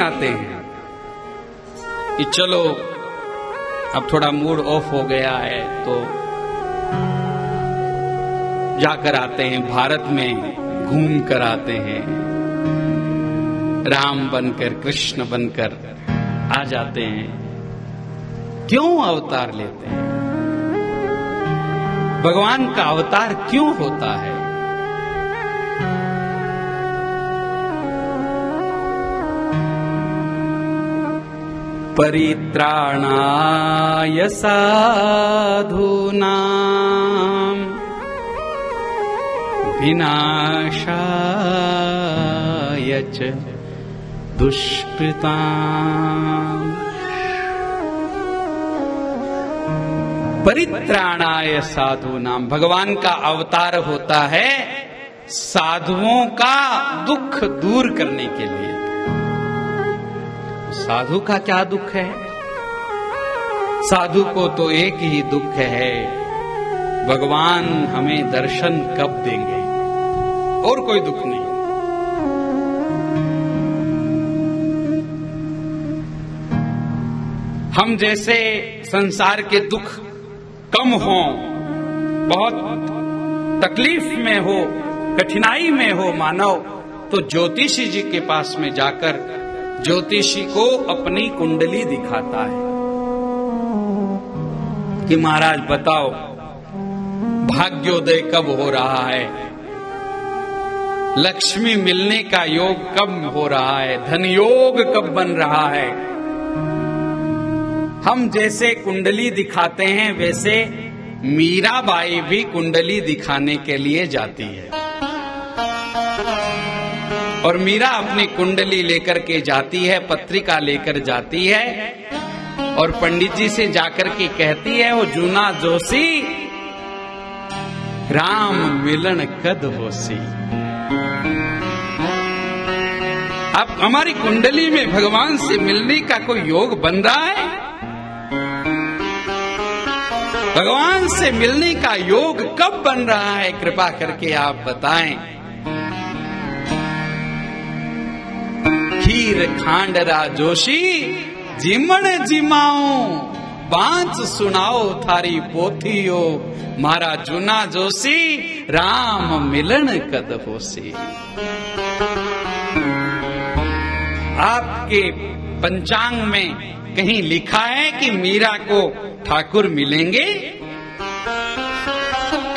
आते हैं कि चलो अब थोड़ा मूड ऑफ हो गया है तो जाकर आते हैं, भारत में घूम कर आते हैं, राम बनकर कृष्ण बनकर आ जाते हैं। क्यों अवतार लेते हैं? भगवान का अवतार क्यों होता है? परित्राणाय साधूनां विनाशाय च दुष्कृताम्। परित्राणाय साधूनां, भगवान का अवतार होता है साधुओं का दुख दूर करने के लिए। साधु का क्या दुख है? साधु को तो एक ही दुख है, भगवान हमें दर्शन कब देंगे, और कोई दुख नहीं। हम जैसे संसार के दुख कम हो, बहुत तकलीफ में हो, कठिनाई में हो मानव, तो ज्योतिषी जी के पास में जाकर ज्योतिषी को अपनी कुंडली दिखाता है कि महाराज बताओ भाग्योदय कब हो रहा है, लक्ष्मी मिलने का योग कब हो रहा है, धन योग कब बन रहा है। हम जैसे कुंडली दिखाते हैं वैसे मीराबाई भी कुंडली दिखाने के लिए जाती है, और मीरा अपनी कुंडली लेकर के जाती है, पत्रिका लेकर जाती है, और पंडित जी से जाकर के कहती है, वो जूना जोशी राम मिलन कद होसी। अब हमारी कुंडली में भगवान से मिलने का कोई योग बन रहा है? भगवान से मिलने का योग कब बन रहा है? कृपा करके आप बताएं। खीर खांडरा जोशी जिमण जिमाओ, बांच सुनाओ थारी पोथियो, मारा जूना जोशी राम मिलन कद होसी। आपके पंचांग में कहीं लिखा है कि मीरा को ठाकुर मिलेंगे?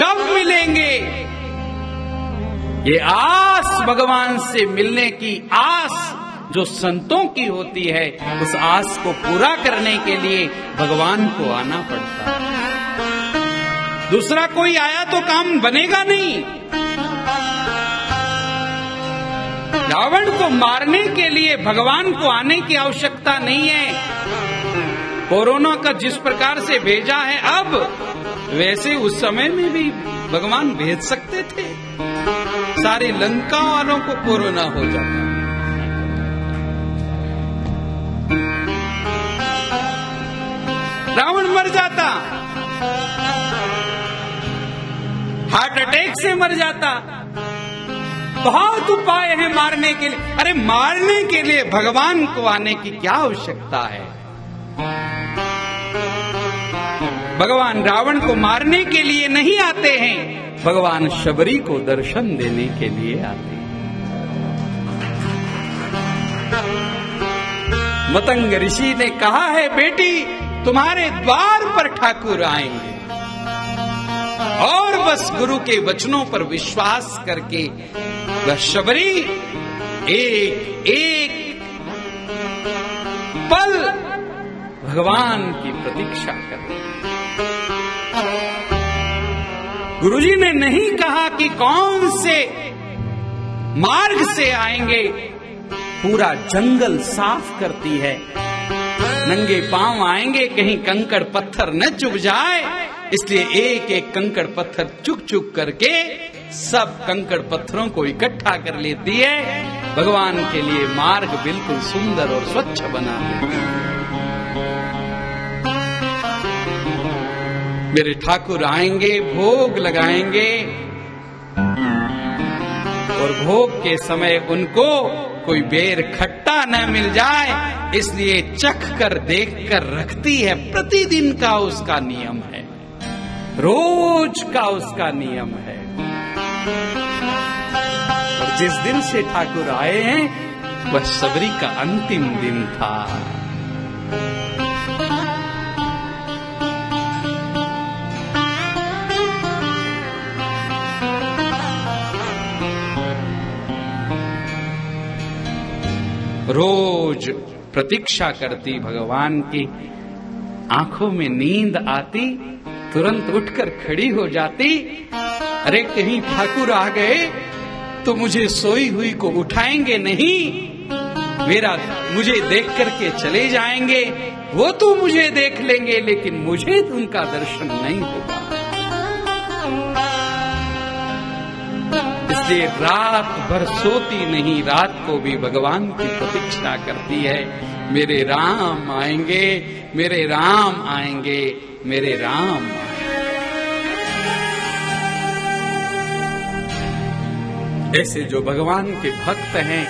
कब मिलेंगे? ये आस, भगवान से मिलने की आस जो संतों की होती है, उस आस को पूरा करने के लिए भगवान को आना पड़ता है। दूसरा कोई आया तो काम बनेगा नहीं। रावण को मारने के लिए भगवान को आने की आवश्यकता नहीं है। कोरोना का जिस प्रकार से भेजा है अब, वैसे उस समय में भी भगवान भेज सकते थे। सारे लंका वालों को कोरोना हो जाता, रावण मर जाता, हार्ट अटैक से मर जाता। बहुत उपाय हैं मारने के लिए। अरे मारने के लिए भगवान को आने की क्या आवश्यकता है? भगवान रावण को मारने के लिए नहीं आते हैं, भगवान शबरी को दर्शन देने के लिए आते हैं। मतंग ऋषि ने कहा है, बेटी तुम्हारे द्वार पर ठाकुर आएंगे, और बस गुरु के वचनों पर विश्वास करके वह शबरी एक एक पल भगवान की प्रतीक्षा करती। गुरुजी ने नहीं कहा कि कौन से मार्ग से आएंगे, पूरा जंगल साफ करती है। नंगे पांव आएंगे, कहीं कंकड़ पत्थर न चुभ जाए, इसलिए एक एक कंकड़ पत्थर चुक चुक करके सब कंकड़ पत्थरों को इकट्ठा कर लेती है। भगवान के लिए मार्ग बिल्कुल सुंदर और स्वच्छ बना देती है। मेरे ठाकुर आएंगे, भोग लगाएंगे, और भोग के समय उनको कोई बेर खट्टा मौका न मिल जाए, इसलिए चख कर देख कर रखती है। प्रतिदिन का उसका नियम है, रोज का उसका नियम है। और जिस दिन से ठाकुर आए हैं वह सबरी का अंतिम दिन था। रोज प्रतीक्षा करती भगवान की, आंखों में नींद आती, तुरंत उठकर खड़ी हो जाती। अरे कहीं ठाकुर आ गए तो मुझे सोई हुई को उठाएंगे नहीं, मुझे देख करके चले जाएंगे। वो तो मुझे देख लेंगे लेकिन मुझे उनका दर्शन नहीं होगा। इसलिए रात भर सोती नहीं, रात को भी भगवान की प्रतीक्षा करती है। मेरे राम आएंगे, मेरे राम आएंगे, मेरे राम आएंगे। ऐसे जो भगवान के भक्त हैं,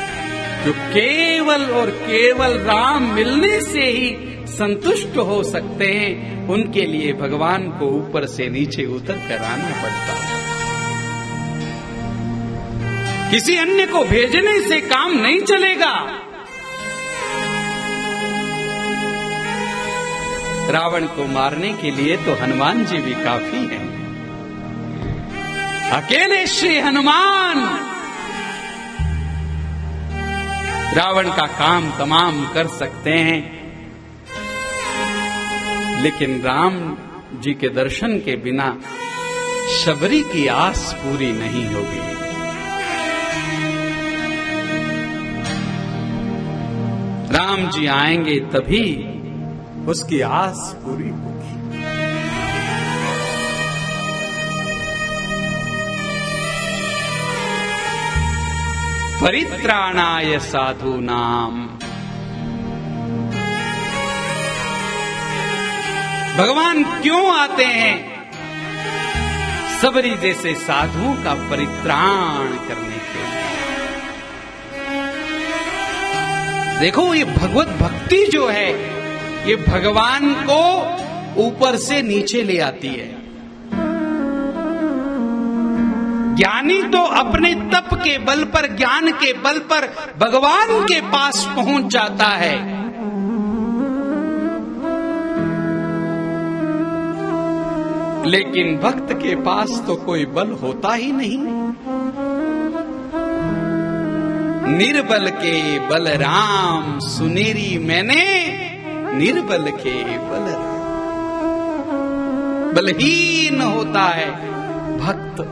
जो केवल और केवल राम मिलने से ही संतुष्ट हो सकते हैं, उनके लिए भगवान को ऊपर से नीचे उतर कर आना पड़ता है। किसी अन्य को भेजने से काम नहीं चलेगा। रावण को मारने के लिए तो हनुमान जी भी काफी हैं। अकेले श्री हनुमान रावण का काम तमाम कर सकते हैं, लेकिन राम जी के दर्शन के बिना शबरी की आस पूरी नहीं होगी। राम जी आएंगे तभी उसकी आस पूरी होगी। परित्राणाय साधूनाम, भगवान क्यों आते हैं? सबरी जैसे साधुओं का परित्राण करने के लिए। देखो ये भगवत भक्ति जो है, ये भगवान को ऊपर से नीचे ले आती है। ज्ञानी तो अपने तप के बल पर, ज्ञान के बल पर भगवान के पास पहुंच जाता है। लेकिन भक्त के पास तो कोई बल होता ही नहीं। निर्बल के बलराम सुनेरी मैंने, निर्बल के बलराम। बलहीन होता है भक्त।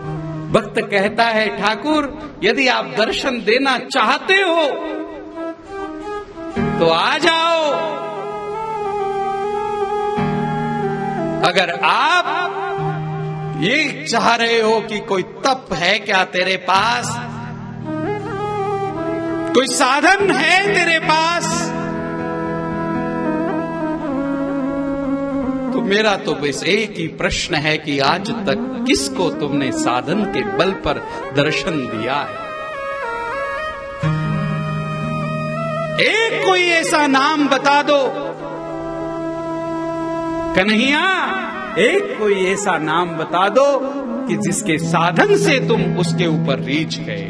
भक्त कहता है, ठाकुर यदि आप दर्शन देना चाहते हो तो आ जाओ। अगर आप ये चाह रहे हो कि कोई तप है क्या तेरे पास, कोई साधन है तेरे पास, तो मेरा तो बस एक ही प्रश्न है कि आज तक किसको तुमने साधन के बल पर दर्शन दिया है? एक कोई ऐसा नाम बता दो कन्हैया, एक कोई ऐसा नाम बता दो कि जिसके साधन से तुम उसके ऊपर रीझ गए।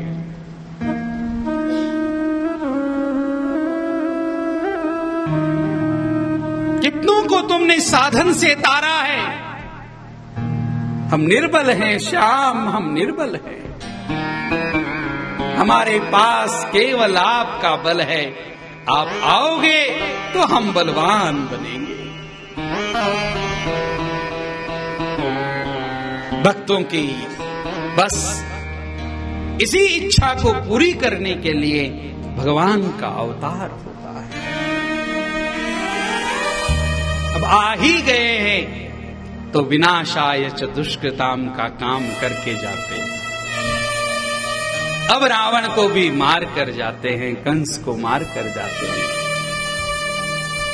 कितनों को तुमने साधन से तारा है? हम निर्बल हैं श्याम, हम निर्बल हैं। हमारे पास केवल आपका बल है। आप आओगे तो हम बलवान बनेंगे। भक्तों की बस इसी इच्छा को पूरी करने के लिए भगवान का अवतार होता है। अब आ ही गए हैं तो विनाशाय च दुष्कृताम का काम करके जाते हैं। अब रावण को भी मार कर जाते हैं, कंस को मार कर जाते हैं,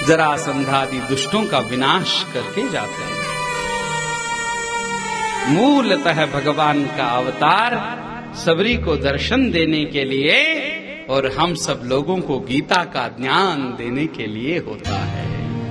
जरासंधादि दुष्टों का विनाश करके जाते हैं। मूलतः भगवान का अवतार सबरी को दर्शन देने के लिए और हम सब लोगों को गीता का ज्ञान देने के लिए होता है।